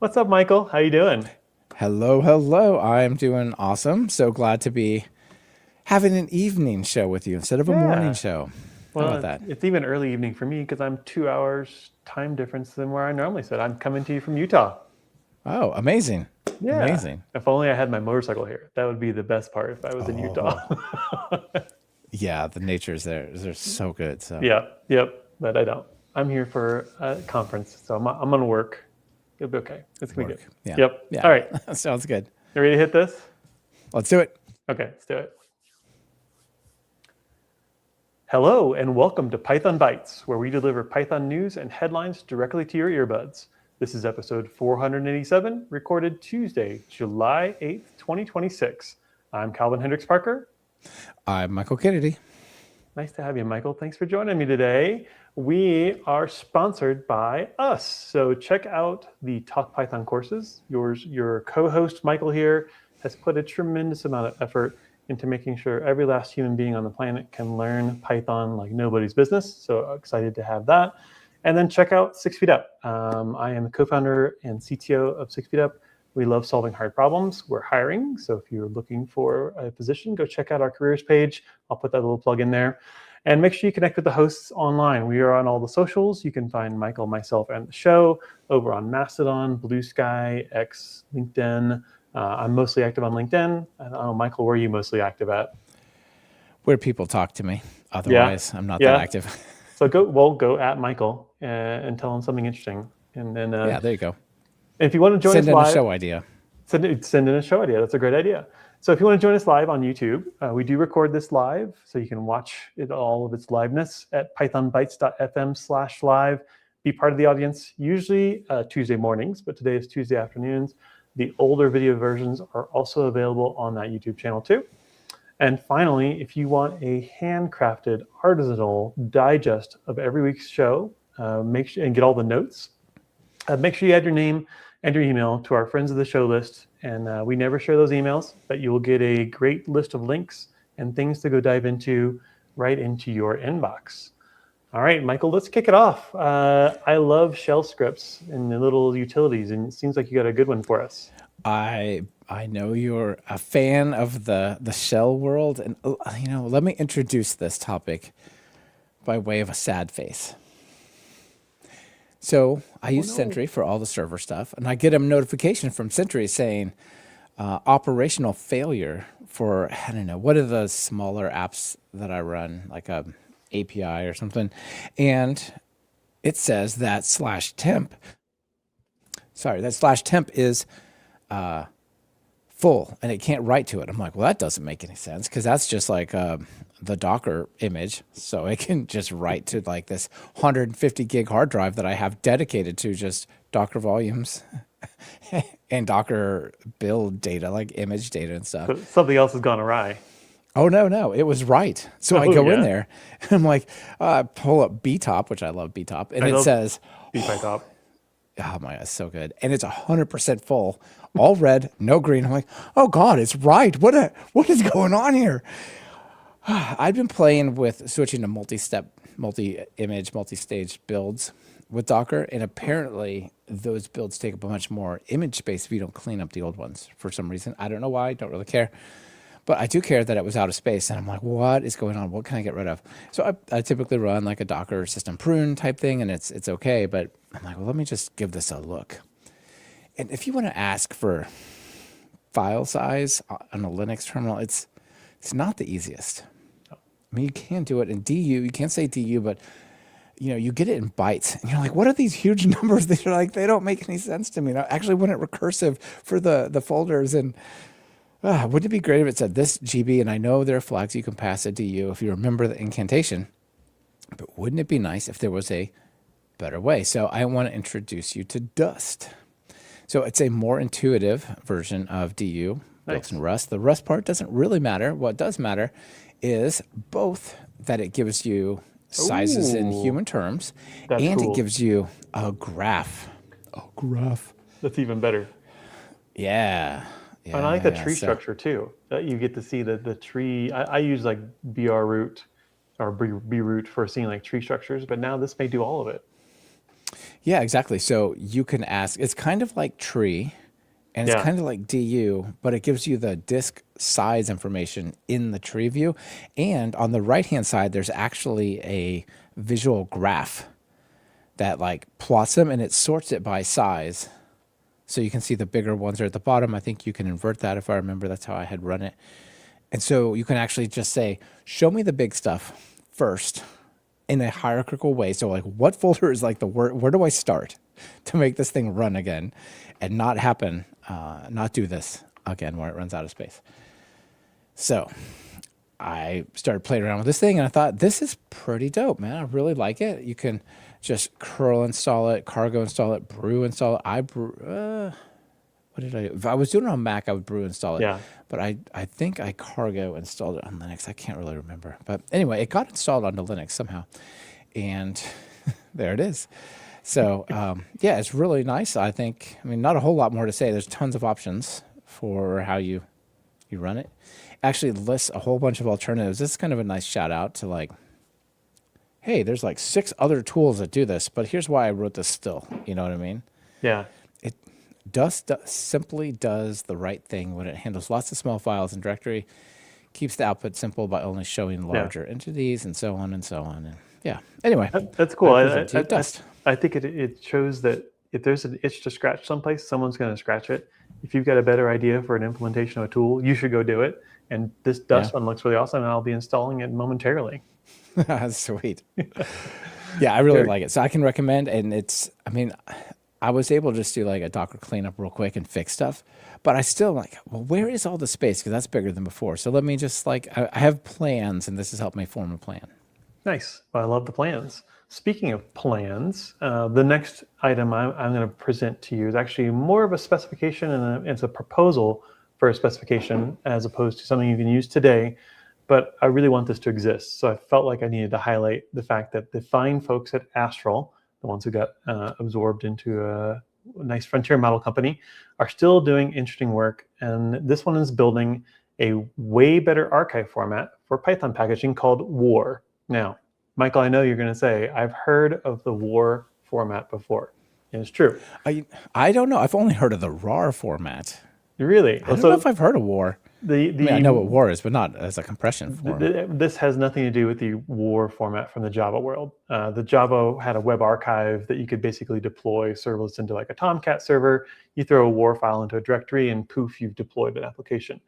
What's up, Michael? How you doing? Hello, hello. I'm doing awesome. So glad to be having an evening show with you instead of a morning Yeah. show. How Well, about it's, that? it's even early evening for me because I'm 2 hours time difference than where I normally sit. I'm coming to you from Utah. Oh, amazing. Yeah. Amazing. If only I had my motorcycle here. That would be the best part if I was in Utah. Oh, yeah. The natures there, they're so good. So, Yeah. Yep. But I don't. I'm here for a conference, so I'm gonna work. It'll be okay. It's gonna be good. work. Yeah. Yep. All Yeah. right. Sounds good. You ready to hit this? Let's do it. Okay. Let's do it. Hello and welcome to Python Bytes, where we deliver Python news and headlines directly to your earbuds. This is episode 487, recorded Tuesday, July 8th, 2026. I'm Calvin Hendricks Parker. I'm Michael Kennedy. Nice to have you, Michael. Thanks for joining me today. We are sponsored by us. So check out the Talk Python courses. Your co-host, Michael here, has put a tremendous amount of effort into making sure every last human being on the planet can learn Python like nobody's business. So excited to have that. And then check out 6 Feet Up. I am the co-founder and CTO of 6 Feet Up. We love solving hard problems. We're hiring. So if you're looking for a position, go check out our careers page. I'll put that little plug in there. And make sure you connect with the hosts online. We are on all the socials. You can find Michael, myself, and the show over on Mastodon, Blue Sky, X, LinkedIn. I'm mostly active on LinkedIn. I don't know, Michael, where are you mostly active at? Where people talk to me. Yeah, Otherwise, I'm not that yeah. active. So go at Michael and tell him something interesting. And then Yeah, there you go. if you want to join Send us in a live, show idea. send in a show idea. That's a great idea. So if you want to join us live on YouTube, we do record this live, so you can watch it all of its liveness at pythonbytes.fm/live. Be part of the audience. Usually Tuesday mornings, but today is Tuesday afternoons. The older video versions are also available on that YouTube channel too. And finally, if you want a handcrafted artisanal digest of every week's show, make sure and get all the notes. Make sure you add your name and your email to our friends of the show list. And we never share those emails, but you will get a great list of links and things to go dive into right into your inbox. All right, Michael, let's kick it off. I love shell scripts and the little utilities, and it seems like you got a good one for us. I know you're a fan of the shell world, and let me introduce this topic by way of a sad face. So I Oh use no. Sentry for all the server stuff, and I get a notification from Sentry saying operational failure for, I don't know, what are the smaller apps that I run, like a API or something, and it says that slash temp is full and it can't write to it. I'm like, well, that doesn't make any sense because that's just like the Docker image. So it can just write to like this 150 gig hard drive that I have dedicated to just Docker volumes and Docker build data, like image data and stuff. So something else has gone awry. Oh, no, no, it was right. So I Oh go in yeah, there and I'm like, pull up BTOP, which I love BTOP, and I it love says, BPyTop. oh my God, it's so good. And it's 100% full, all red, no green. I'm like, oh God, it's right. What is going on here? I've been playing with switching to multi-step, multi-image, multi-stage builds with Docker, and apparently those builds take up a much more image space if you don't clean up the old ones for some reason. I don't know why, don't really care. But I do care that it was out of space, and I'm like, what is going on? What can I get rid of? So I typically run like a Docker system prune type thing, and it's okay. But I'm like, well, let me just give this a look. And if you want to ask for file size on a Linux terminal, it's not the easiest. I mean, you can do it in DU. You can't say DU, but you get it in bytes, and you're like, what are these huge numbers? They're like, they don't make any sense to me. And I actually went it recursive for the folders, and wouldn't it be great if it said this GB? And I know there are flags you can pass a DU if you remember the incantation, but wouldn't it be nice if there was a better way? So I want to introduce you to Dust. So it's a more intuitive version of DU built Nice. in Rust. The Rust part doesn't really matter. What does matter is both that it gives you sizes in Ooh, human terms that's and it cool. gives you a graph. A graph. That's even better. Yeah. And I Yeah, like yeah, the yeah. tree So structure too. That you get to see the tree. I use like BR root or B root for seeing like tree structures, but now this may do all of it. Yeah, exactly. So you can ask, it's kind of like tree and it's Yeah. kind of like DU, but it gives you the disk size information in the tree view. And on the right hand side, there's actually a visual graph that like plots them and it sorts it by size. So you can see the bigger ones are at the bottom. I think you can invert that if I remember. That's how I had run it. And so you can actually just say, show me the big stuff first in a hierarchical way. So like what folder is like the where do I start to make this thing run again and not happen, not do this again where it runs out of space. So I started playing around with this thing and I thought, this is pretty dope, man. I really like it. You can just curl install it, cargo install it, brew install it. What did I do? If I was doing it on Mac, I would brew install it. Yeah. But I think I cargo installed it on Linux. I can't really remember. But anyway, it got installed onto Linux somehow. And there it is. So yeah, it's really nice. I think, I mean, not a whole lot more to say. There's tons of options for how you run it. Actually lists a whole bunch of alternatives. This is kind of a nice shout out to like, hey, there's like 6 other tools that do this, but here's why I wrote this still. You know what I mean? Yeah. It simply does the right thing when it handles lots of small files and directory, keeps the output simple by only showing larger entities and so on and so on. And yeah, anyway, That's cool. Dust. I think it shows that if there's an itch to scratch someplace, someone's going to scratch it. If you've got a better idea for an implementation of a tool, you should go do it. And this Dust one looks really awesome, and I'll be installing it momentarily. Sweet. Yeah, I really like it. So I can recommend, and it's, I mean, I was able to just do like a Docker cleanup real quick and fix stuff, but I still like, well, where is all the space? Because that's bigger than before. So let me just like, I have plans, and this has helped me form a plan. Nice. Well, I love the plans. Speaking of plans, the next item I'm going to present to you is actually more of a specification, and it's a proposal for a specification as opposed to something you can use today. But I really want this to exist. So I felt like I needed to highlight the fact that the fine folks at Astral, the ones who got absorbed into a nice frontier model company, are still doing interesting work. And this one is building a way better archive format for Python packaging called WAR. Now, Michael, I know you're going to say, I've heard of the WAR format before. And it's true. I don't know. I've only heard of the RAR format. Really? I don't know if I've heard of WAR. I mean, I know what WAR is, but not as a compression form. This has nothing to do with the WAR format from the Java world. The Java had a web archive that you could basically deploy serverless into like a Tomcat server. You throw a WAR file into a directory and poof, you've deployed an application.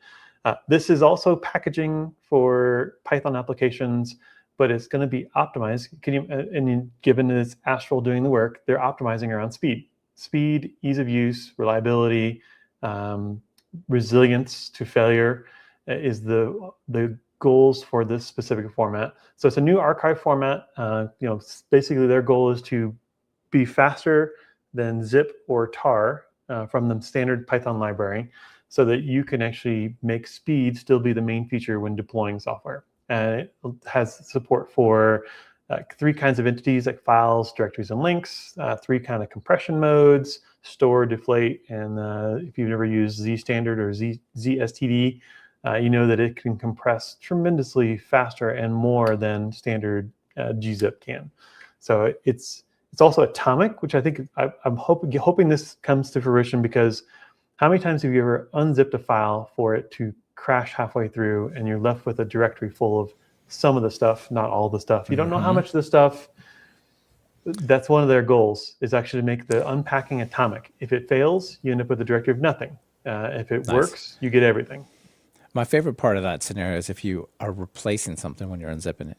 This is also packaging for Python applications, but it's going to be optimized. And given it's Astral doing the work, they're optimizing around speed, ease of use, reliability, resilience to failure is the goals for this specific format. So it's a new archive format. Basically their goal is to be faster than zip or tar from the standard Python library, so that you can actually make speed still be the main feature when deploying software. And it has support for 3 kinds of entities like files, directories, and links, 3 kind of compression modes, store, deflate, and if you've never used ZStandard or ZSTD, you know that it can compress tremendously faster and more than standard gzip can. So it's also atomic, which I think I'm hoping this comes to fruition, because how many times have you ever unzipped a file for it to crash halfway through and you're left with a directory full of some of the stuff, not all the stuff. You don't know how much of the stuff. That's one of their goals, is actually to make the unpacking atomic. If it fails, you end up with a directory of nothing. If it works, you get everything. My favorite part of that scenario is if you are replacing something when you're unzipping it.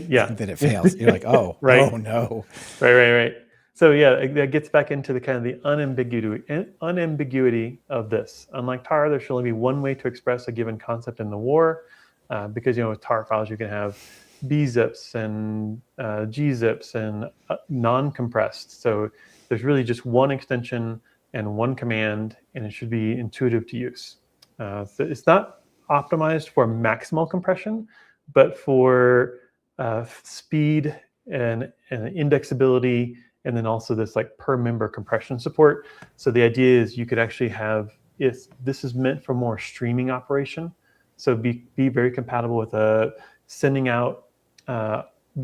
Yeah. Then it fails. You're like, oh, right. Oh no. Right. So yeah, that gets back into the kind of the unambiguity of this. Unlike tar, there should only be one way to express a given concept in the WAR, because with tar files you can have bzips and gzips and non-compressed. So there's really just one extension and one command, and it should be intuitive to use. So it's not optimized for maximal compression, but for speed and indexability, and then also this like per member compression support. So the idea is you could actually have, if this is meant for more streaming operation, so be very compatible with sending out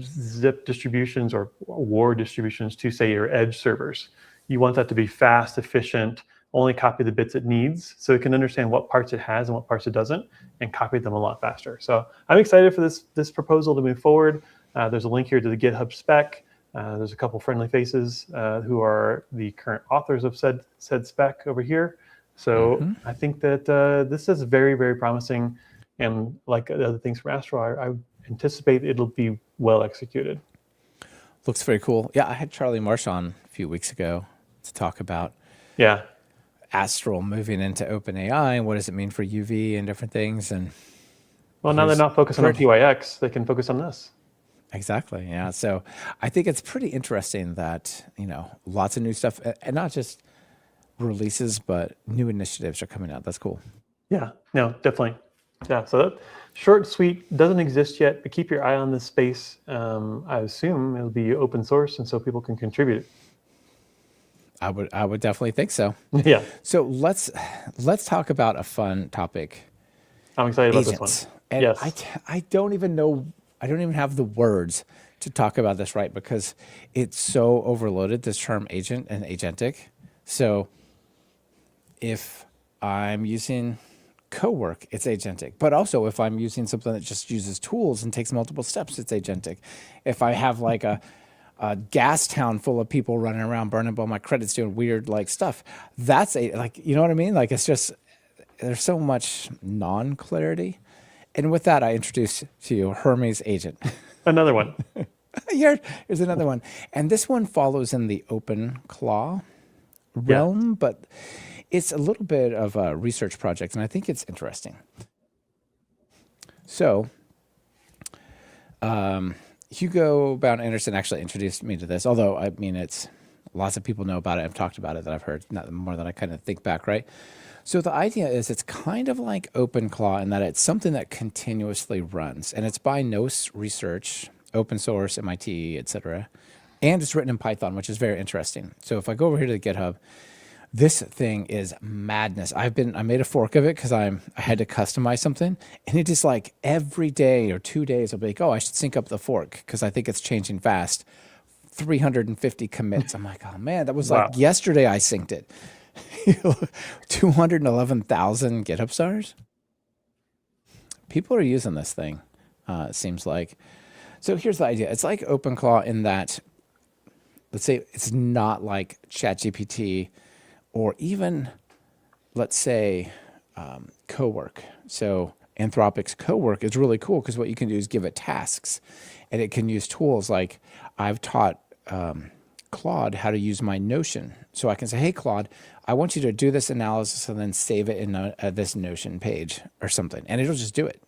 zip distributions or war distributions to, say, your edge servers. You want that to be fast, efficient, only copy the bits it needs so it can understand what parts it has and what parts it doesn't, and copy them a lot faster. So I'm excited for this proposal to move forward. There's a link here to the GitHub spec. There's a couple friendly faces who are the current authors of said spec over here. So I think that this is very, very promising. And like the other things from Astro, I anticipate it'll be well executed. Looks very cool. Yeah, I had Charlie Marsh on a few weeks ago to talk about Astral moving into OpenAI and what does it mean for UV and different things. And well, now they're not focusing on PYX; they can focus on this. Exactly. Yeah. So I think it's pretty interesting that, lots of new stuff, and not just releases, but new initiatives are coming out. That's cool. Yeah. No, definitely. Yeah. So that short, sweet, doesn't exist yet, but keep your eye on this space. I assume it'll be open source, and so people can contribute. I would definitely think so. Yeah. So let's talk about a fun topic. I'm excited about this one. And yes. I don't even know. I don't even have the words to talk about this right because it's so overloaded, this term agent and agentic. So if I'm using co-work, it's agentic. But also if I'm using something that just uses tools and takes multiple steps, it's agentic. If I have like a gas town full of people running around burning all my credits doing weird like stuff, that's you know what I mean? Like it's just, there's so much non-clarity. And with that, I introduce to you Hermes agent. Another one. Here's another one. And this one follows in the OpenClaw realm, but it's a little bit of a research project, and I think it's interesting. So Hugo Bound Anderson actually introduced me to this, although, I mean, it's lots of people know about it. I've talked about it that I've heard, not more than I kind of think back, right? So the idea is it's kind of like OpenClaw in that it's something that continuously runs, and it's by Gnos Research, open source, MIT, etc. And it's written in Python, which is very interesting. So if I go over here to the GitHub, this thing is madness. I made a fork of it because I had to customize something, and it is like every day or 2 days I'll be like, oh, I should sync up the fork because I think it's changing fast. 350 commits. I'm like, oh man, that was like yesterday I synced it. 211,000 GitHub stars. People are using this thing, it seems like. So here's the idea. It's like OpenClaw in that, let's say it's not like ChatGPT or even, let's say, Cowork. So Anthropic's Cowork is really cool because what you can do is give it tasks, and it can use tools like I've taught Claude how to use my Notion. So I can say, hey, Claude, I want you to do this analysis and then save it in this Notion page or something. And it'll just do it,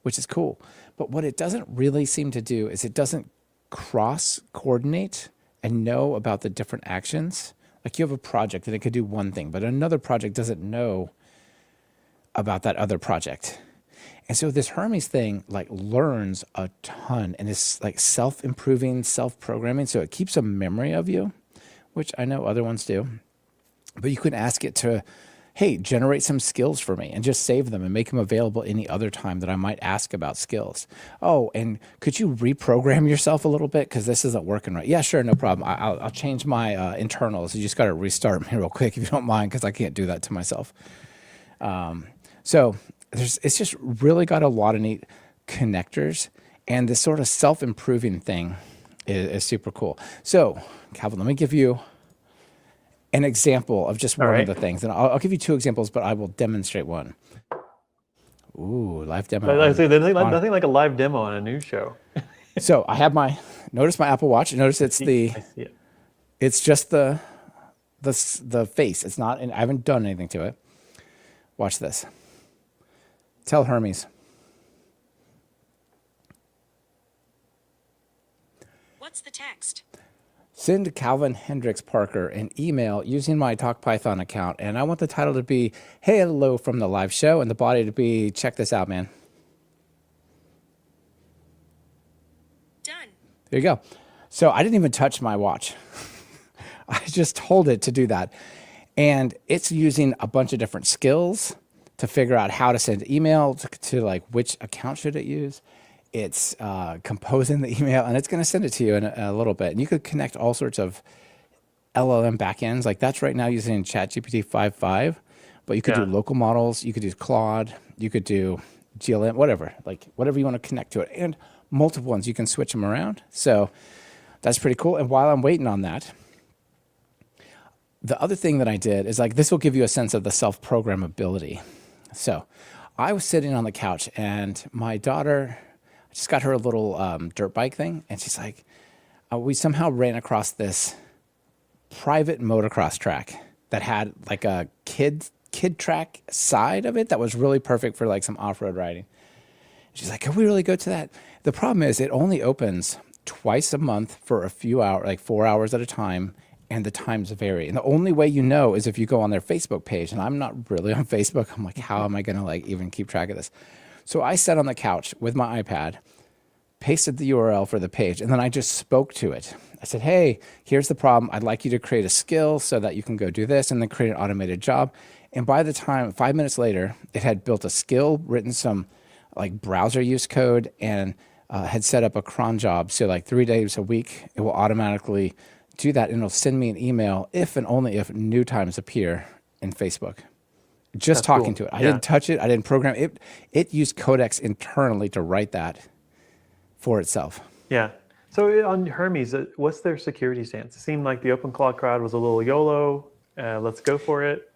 which is cool. But what it doesn't really seem to do is it doesn't cross-coordinate and know about the different actions. Like you have a project and it could do one thing, but another project doesn't know about that other project. And so this Hermes thing like learns a ton and is like self-improving, self-programming. So it keeps a memory of you, which I know other ones do. But you can ask it to, hey, generate some skills for me and just save them and make them available any other time that I might ask about skills. Oh, and could you reprogram yourself a little bit? Because this isn't working right. Yeah, sure, no problem. I'll change my internals. You just got to restart me real quick if you don't mind, because I can't do that to myself. So it's just really got a lot of neat connectors, and this sort of self-improving thing is super cool. So, Calvin, let me give you an example of just one of the things. And I'll give you two examples, but I will demonstrate one. Ooh, live demo. I say nothing like a live demo on a news show. So I have notice my Apple Watch. Notice it's it's just the face. It's not, and I haven't done anything to it. Watch this. Tell Hermes. What's the text? Send Calvin Hendricks Parker an email using my TalkPython account, and I want the title to be, hey, hello from the live show, and the body to be, check this out, man. Done. There you go. So I didn't even touch my watch. I just told it to do that. And it's using a bunch of different skills to figure out how to send email to like which account should it use. It's composing the email, and it's going to send it to you in a little bit. And you could connect all sorts of LLM backends. Like that's right now using ChatGPT 5.5, but you could do Yeah. local models. You could use Claude. You could do GLM, whatever, like whatever you want to connect to it. And multiple ones, you can switch them around. So that's pretty cool. And while I'm waiting on that, the other thing that I did is like, this will give you a sense of the self-programmability. So I was sitting on the couch and my daughter, I just got her a little dirt bike thing. And she's like, we somehow ran across this private motocross track that had like a kid track side of it that was really perfect for like some off-road riding. She's like, can we really go to that? The problem is it only opens twice a month for a few hours, like 4 hours at a time, and the times vary. And the only way you know is if you go on their Facebook page. And I'm not really on Facebook. I'm like, how am I going to like even keep track of this? So I sat on the couch with my iPad, pasted the URL for the page, and then I just spoke to it. I said, hey, here's the problem. I'd like you to create a skill so that you can go do this and then create an automated job. And by the time, 5 minutes later, it had built a skill, written some like browser use code, and had set up a cron job. So like 3 days a week, it will automatically do that, and it'll send me an email if and only if new times appear in Facebook. Just That's talking cool. to it. I didn't touch it. I didn't program it. It used Codex internally to write that for itself. Yeah. So on Hermes, what's their security stance? It seemed like the OpenClaw crowd was a little YOLO. Let's go for it.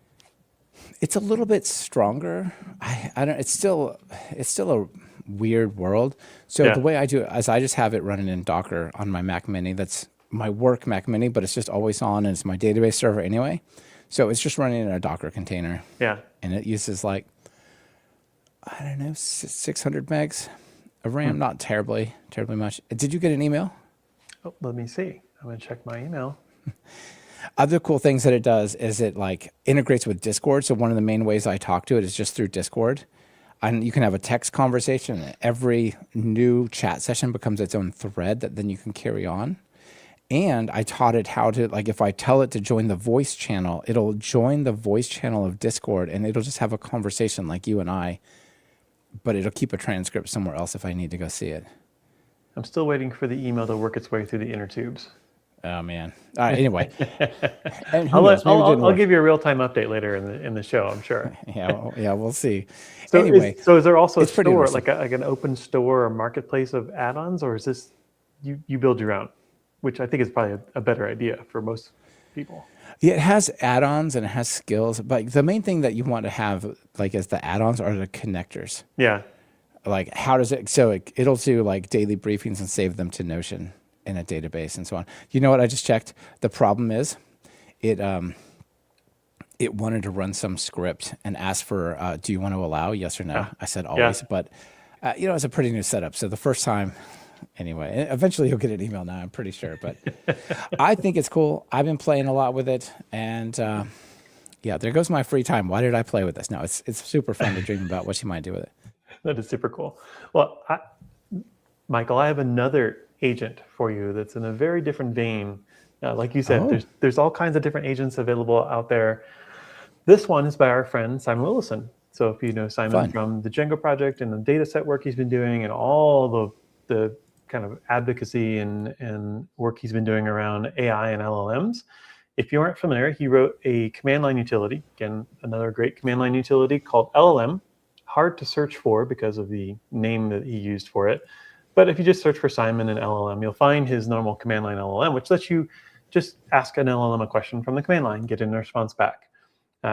It's a little bit stronger. I don't. It's still a weird world. So Yeah. the way I do it is I just have it running in Docker on my Mac Mini. That's my work Mac Mini, but it's just always on, and it's my database server anyway. So it's just running in a Docker container. Yeah. And it uses like, I don't know, 600 megs of RAM. Not terribly much. Did you get an email? Oh, let me see. I'm going to check my email. Other cool things that it does is it like integrates with Discord. So one of the main ways I talk to it is just through Discord. And you can have a text conversation. And every new chat session becomes its own thread that then you can carry on. And I taught it how to, like, if I tell it to join the voice channel, it'll join the voice channel of Discord, and it'll just have a conversation like you and I, but it'll keep a transcript somewhere else if I need to go see it. I'm still waiting for the email to work its way through the inner tubes. Oh man! All right. Anyway, and I'll give you a real-time update later in the show, I'm sure. Yeah, we'll see. So Anyway, is there also a it's pretty store, interesting. like an open store or marketplace of add-ons, or is this you build your own, which I think is probably a better idea for most people. Yeah, it has add-ons and it has skills, but the main thing that you want to have, like, as the add-ons are the connectors. Yeah. Like, how does it? So it'll do like daily briefings and save them to Notion in a database and so on. You know what? I just checked. The problem is, it wanted to run some script and asked for, do you want to allow? Yes or no? Yeah. I said always, but it's a pretty new setup. So the first time, anyway, eventually you'll get an email now, I'm pretty sure. But I think it's cool. I've been playing a lot with it, and yeah, there goes my free time. Why did I play with this? No, it's super fun to dream about what you might do with it. That is super cool. Well, Michael, I have another agent for you that's in a very different vein. Like you said, there's all kinds of different agents available out there. This one is by our friend Simon Willison. So if you know Simon from the Django project and the data set work he's been doing and all the kind of advocacy and work he's been doing around AI and LLMs, if you aren't familiar, he wrote a command line utility, again, another great command line utility called LLM. Hard to search for because of the name that he used for it. But if you just search for Simon and LLM, you'll find his normal command line LLM, which lets you just ask an LLM a question from the command line, get a response back.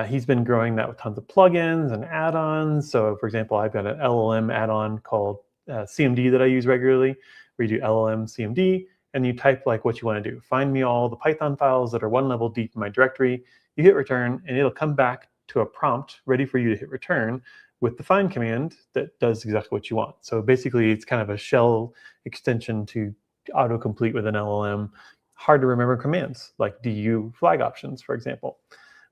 He's been growing that with tons of plugins and add-ons. So for example, I've got an LLM add-on called CMD that I use regularly, where you do LLM CMD, and you type like what you want to do. Find me all the Python files that are one level deep in my directory. You hit return, and it'll come back to a prompt ready for you to hit return with the find command that does exactly what you want. So basically, it's kind of a shell extension to autocomplete with an LLM. Hard to remember commands like DU flag options, for example.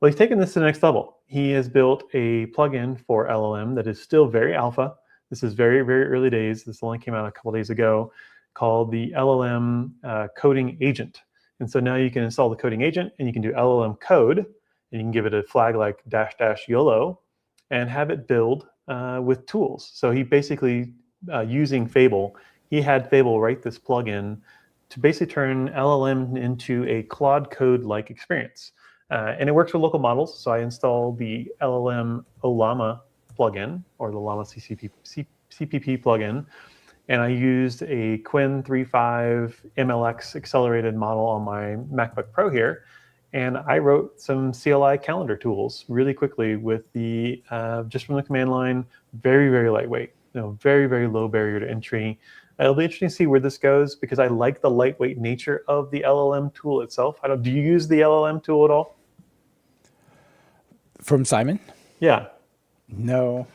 Well, he's taken this to the next level. He has built a plugin for LLM that is still very alpha. This is very, very early days. This only came out a couple days ago, called the LLM coding agent. And so now you can install the coding agent and you can do LLM code, and you can give it a flag like -- YOLO and have it build with tools. So he basically using Fable. He had Fable write this plugin to basically turn LLM into a Claude Code-like experience. And it works with local models. So I installed the LLM Olama plugin, or the Llama CPP plugin, and I used a Qwen 3.5 MLX accelerated model on my MacBook Pro here. And I wrote some CLI calendar tools really quickly with the just from the command line. Very, very lightweight. Very, very low barrier to entry. It'll be interesting to see where this goes because I like the lightweight nature of the LLM tool itself. Do you use the LLM tool at all? From Simon? Yeah. No,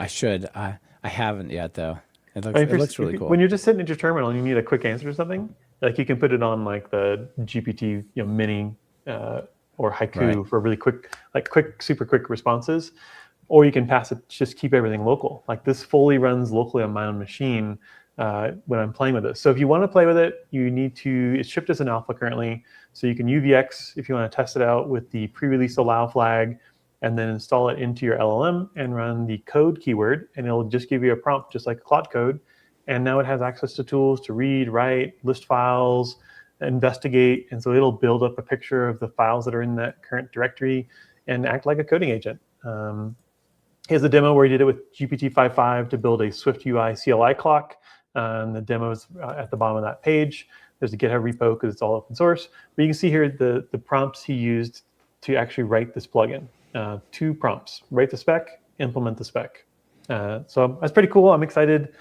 I should. I haven't yet though. It looks really cool. When you're just sitting at your terminal and you need a quick answer to something, like you can put it on like the GPT Mini or Haiku for really quick, super quick responses, or you can pass it. Just keep everything local. Like this fully runs locally on my own machine when I'm playing with this. So if you want to play with it, you need to. It's shipped as an alpha currently, so you can UVX if you want to test it out with the pre-release allow flag, and then install it into your LLM and run the code keyword, and it'll just give you a prompt just like Claude Code. And now it has access to tools to read, write, list files, investigate, and so it'll build up a picture of the files that are in that current directory and act like a coding agent. Here's a demo where he did it with GPT-5.5 to build a Swift UI CLI clock. And the demo's at the bottom of that page. There's a GitHub repo because it's all open source. But you can see here the prompts he used to actually write this plugin. 2 prompts: write the spec, implement the spec. So that's pretty cool. I'm excited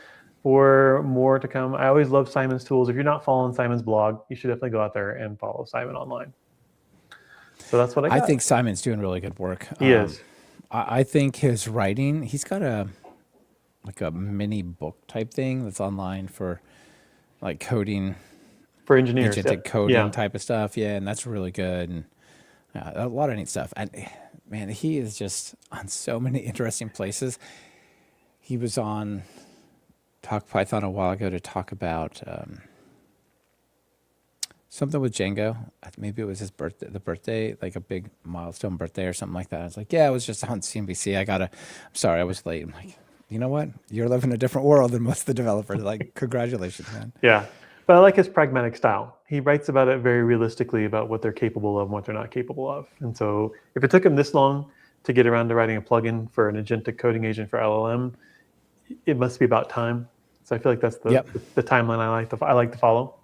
for more to come. I always love Simon's tools. If you're not following Simon's blog, you should definitely go out there and follow Simon online. So that's what I got. I think Simon's doing really good work. He is. I think his writing, he's got a mini book type thing that's online for like coding, for engineers, agentic coding type of stuff. Yeah, and that's really good. And a lot of neat stuff. And man, he is just on so many interesting places. He was on Talk Python a while ago to talk about something with Django. Maybe it was his birthday, like a big milestone birthday or something like that. I was like, yeah, it was just on CNBC. I'm sorry, I was late. I'm like, you know what? You're living in a different world than most of the developers. Like, congratulations, man. Yeah. But I like his pragmatic style. He writes about it very realistically about what they're capable of and what they're not capable of. And so if it took him this long to get around to writing a plugin for an agentic coding agent for LLM, it must be about time. So I feel like that's the timeline I like to follow.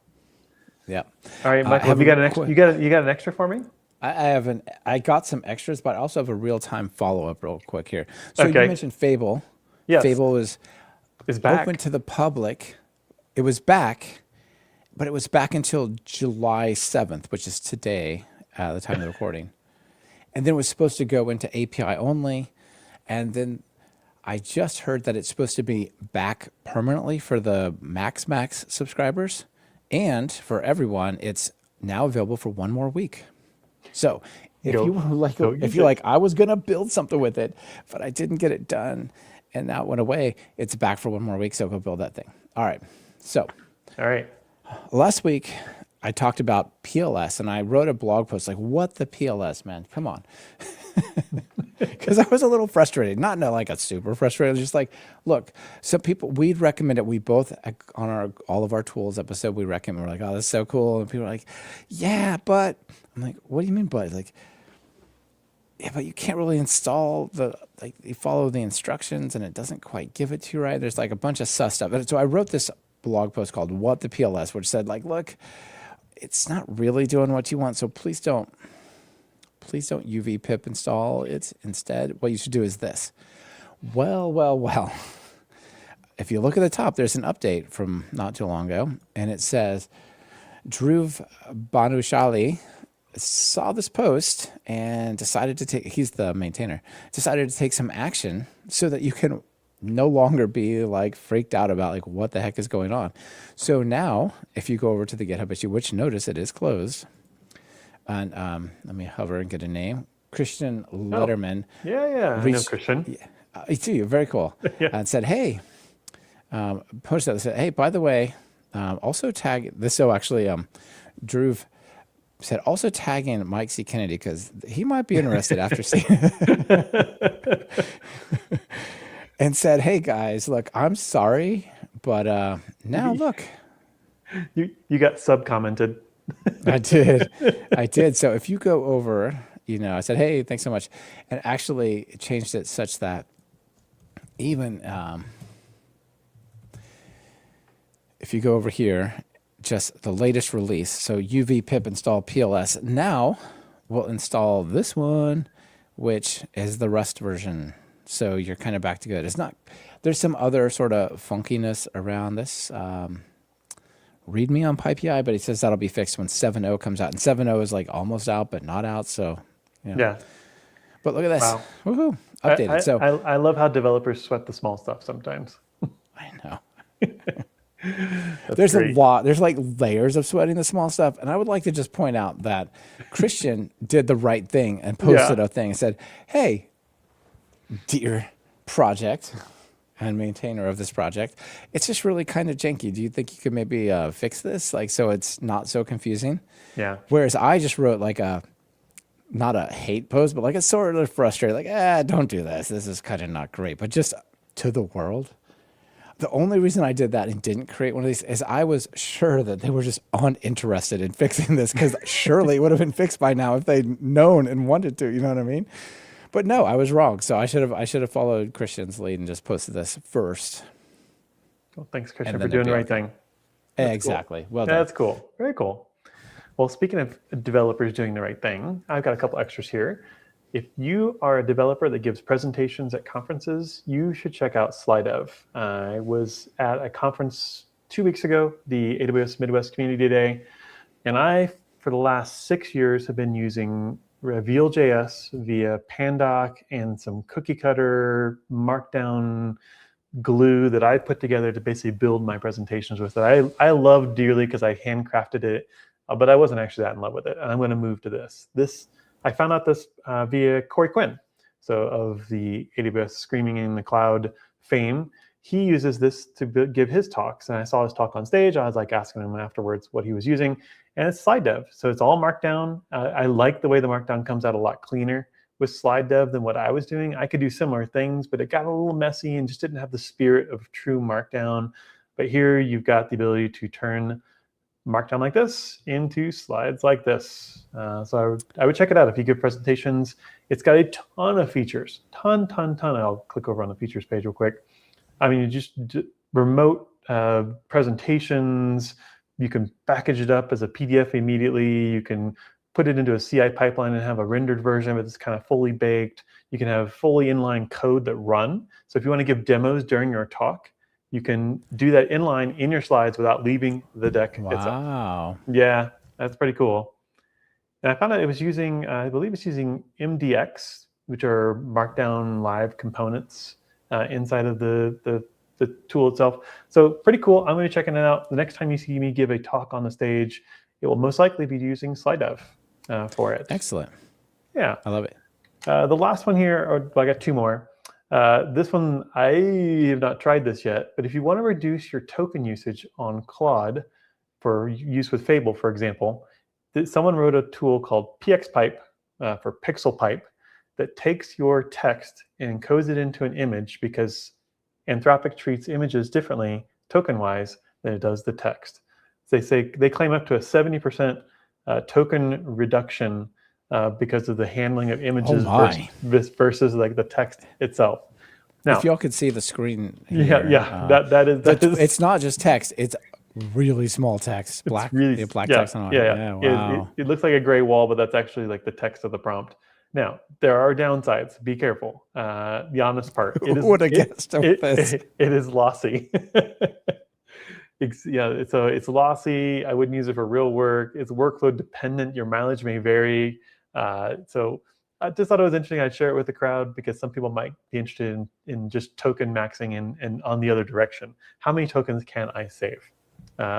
Yeah. All right, Michael, have you got an extra? You got an extra for me? I got some extras, but I also have a real-time follow-up real quick here. So you mentioned Fable. Yes. Fable is back. Open to the public. It was back, but it was back until July 7th, which is today, the time of the recording. And then it was supposed to go into API only. And then I just heard that it's supposed to be back permanently for the Max subscribers. And for everyone, it's now available for 1 more week. So if you're like, I was going to build something with it, but I didn't get it done, and now it went away, it's back for 1 more week, so go build that thing. All right. So last week, I talked about PLS, and I wrote a blog post like, what the PLS, man? Come on. Because I was a little frustrated. Not like a super frustrated. Just like, look, some people, we'd recommend it. We both, on all of our tools episode, we recommend, we're like, oh, that's so cool. And people are like, yeah, but. I'm like, what do you mean, but? Like, yeah, but you can't really install you follow the instructions and it doesn't quite give it to you right. There's like a bunch of sus stuff. And so I wrote this blog post called What the PLS, which said like, look, it's not really doing what you want. So please don't UV pip install it. Instead, what you should do is this. Well. If you look at the top, there's an update from not too long ago, and it says Dhruv Banushali saw this post and decided to he's the maintainer, decided to take some action so that you can no longer be like freaked out about like what the heck is going on. So now if you go over to the GitHub issue, which notice it is closed, and let me hover and get a name, Christian Letterman. I know Christian. I see you, very cool. And said, hey, posted that, said, hey, by the way, also tag this. So actually, Dhruv said also tag in Mike C. Kennedy because he might be interested after seeing and said, hey guys, look, I'm sorry But now look, You got sub commented. I did. I did. So if you go over, I said, hey, thanks so much. And actually changed it such that even if you go over here, just the latest release. So UV pip install PLS. Now we'll install this one, which is the Rust version. So you're kind of back to good. It's not, there's some other sort of funkiness around this. README on PyPI, but he says that'll be fixed when 7.0 comes out. And 7.0 is like almost out, but not out. So, Yeah. But look at this. Wow. Woohoo. Updated. I love how developers sweat the small stuff sometimes. I know. There's great. a lot. There's like layers of sweating the small stuff. And I would like to just point out that Christian did the right thing and posted a thing and said, hey, dear project and maintainer of this project, it's just really kind of janky. Do you think you could maybe fix this? Like, so it's not so confusing. Yeah. Whereas I just wrote like not a hate post, but like a sort of frustrated, like, don't do this. This is kind of not great, but just to the world. The only reason I did that and didn't create one of these is I was sure that they were just uninterested in fixing this, because surely it would have been fixed by now if they'd known and wanted to, you know what I mean? But no, I was wrong. So I should have followed Christian's lead and just posted this first. Well, thanks, Christian, for doing the right thing. Exactly. Cool. Well done. That's cool. Very cool. Well, speaking of developers doing the right thing, I've got a couple extras here. If you are a developer that gives presentations at conferences, you should check out SlideDev. I was at a conference 2 weeks ago, the AWS Midwest Community Day, and I, for the last 6 years, have been using Reveal.js via Pandoc and some cookie cutter markdown glue that I put together to basically build my presentations with it. I love dearly because I handcrafted it, but I wasn't actually that in love with it. And I'm going to move to this. I found out this via Corey Quinn, so of the AWS Screaming in the Cloud fame. He uses this to give his talks, and I saw his talk on stage. I was like asking him afterwards what he was using, and it's SlideDev. So it's all Markdown. I like the way the Markdown comes out a lot cleaner with SlideDev than what I was doing. I could do similar things, but it got a little messy and just didn't have the spirit of true Markdown. But here you've got the ability to turn Markdown like this into slides like this. So I would check it out if you give presentations. It's got a ton of features, ton. I'll click over on the features page real quick. I mean, you just remote presentations. You can package it up as a PDF immediately. You can put it into a CI pipeline and have a rendered version of it that's kind of fully baked. You can have fully inline code that run. So if you want to give demos during your talk, you can do that inline in your slides without leaving the deck itself. Wow. Yeah, that's pretty cool. And I found out it was using, I believe it's using MDX, which are Markdown live components inside of the tool itself. So pretty cool. I'm going to be checking it out. The next time you see me give a talk on the stage, it will most likely be using SlideDev for it. Excellent. Yeah. I love it. The last one here, I got two more. This one, I have not tried this yet, but if you want to reduce your token usage on Claude for use with Fable, for example, someone wrote a tool called PXPipe for Pixel Pipe that takes your text and encodes it into an image, because Anthropic treats images differently token-wise than it does the text. They claim up to a 70% token reduction because of the handling of images versus like the text itself. Now, if y'all could see the screen here, that is it's not just text, it's really small text, black text on it. Yeah. Wow. It looks like a gray wall, but that's actually like the text of the prompt. Now, there are downsides. Be careful. The honest part. It is, Would have guessed this. It is lossy. It's lossy. I wouldn't use it for real work. It's workload dependent. Your mileage may vary. So I just thought it was interesting. I'd share it with the crowd because some people might be interested in just token maxing and on the other direction. How many tokens can I save?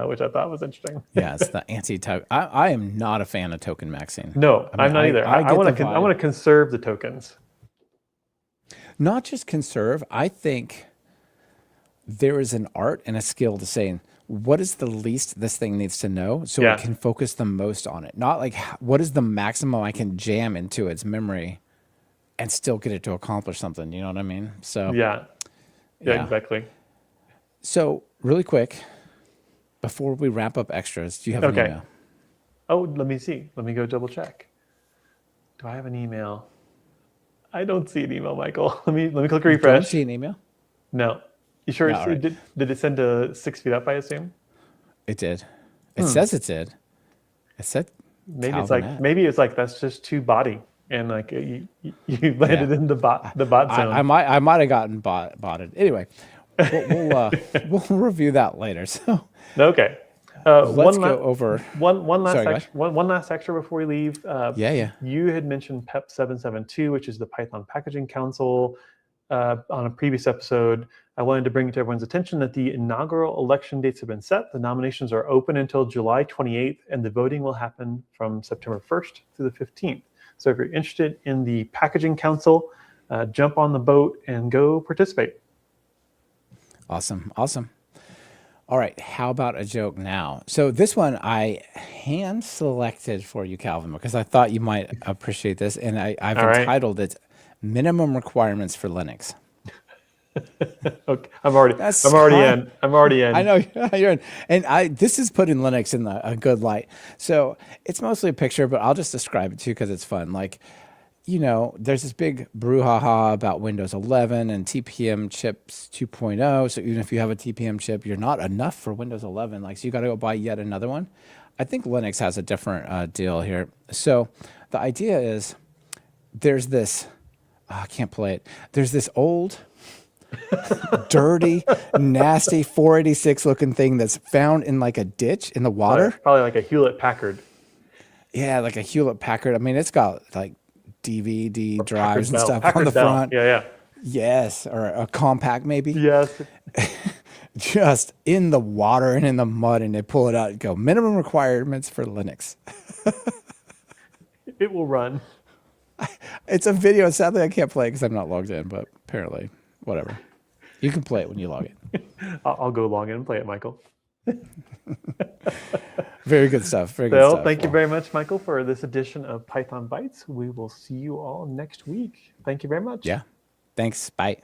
Which I thought was interesting. Yeah, it's the anti-token. I am not a fan of token maxing. No, I'm not either. I want to conserve the tokens. Not just conserve. I think there is an art and a skill to saying, what is the least this thing needs to know so it can focus the most on it? Not like, what is the maximum I can jam into its memory and still get it to accomplish something? You know what I mean? So Yeah, exactly. So really quick, before we wrap up extras, do you have an Okay. email? Oh, let me see. Let me go double check. Do I have an email? I don't see an email, Michael. Let me click You don't refresh. see an email? No. You sure No, all right. did it send to 6 feet up, I assume? It did. It says it did. It said Maybe it's Calvin like at. that's just too body and like you Yeah. landed in the bot I zone. might have gotten botted. Anyway, we'll review that later. So Okay. let's go over. One last Sorry, go ahead. one last extra before we leave. Yeah. You had mentioned PEP 772, which is the Python Packaging Council, on a previous episode. I wanted to bring to everyone's attention that the inaugural election dates have been set. The nominations are open until July 28th, and the voting will happen from September 1st through the 15th. So if you're interested in the Packaging Council, jump on the boat and go participate. Awesome. All right, how about a joke now? So this one I hand selected for you, Calvin, because I thought you might appreciate this, and I've All right. entitled it "Minimum Requirements for Linux." Okay. I'm already in. I'm already in. I know you're in, and this is putting Linux in a good light. So it's mostly a picture, but I'll just describe it to you because it's fun. Like, there's this big brouhaha about Windows 11 and TPM chips 2.0. So even if you have a TPM chip, you're not enough for Windows 11. Like, so you got to go buy yet another one. I think Linux has a different deal here. So the idea is there's this, I can't play it. There's this old, dirty, nasty 486 looking thing that's found in like a ditch in the water. Probably like a Hewlett Packard. Yeah, like a Hewlett Packard. I mean, it's got like DVD drives and stuff Packard on the Bell. front. Yeah. Yes, or a compact maybe. Yes. Just in the water and in the mud, and they pull it out and go, minimum requirements for Linux. It will run. It's a video. Sadly, I can't play it because I'm not logged in, but apparently, whatever. You can play it when you log in. I'll go log in and play it, Michael. Very good stuff. Very good So stuff. thank you very much, Michael, for this edition of Python Bytes. We will see you all next week. Thank you very much. Yeah. Thanks. Bye.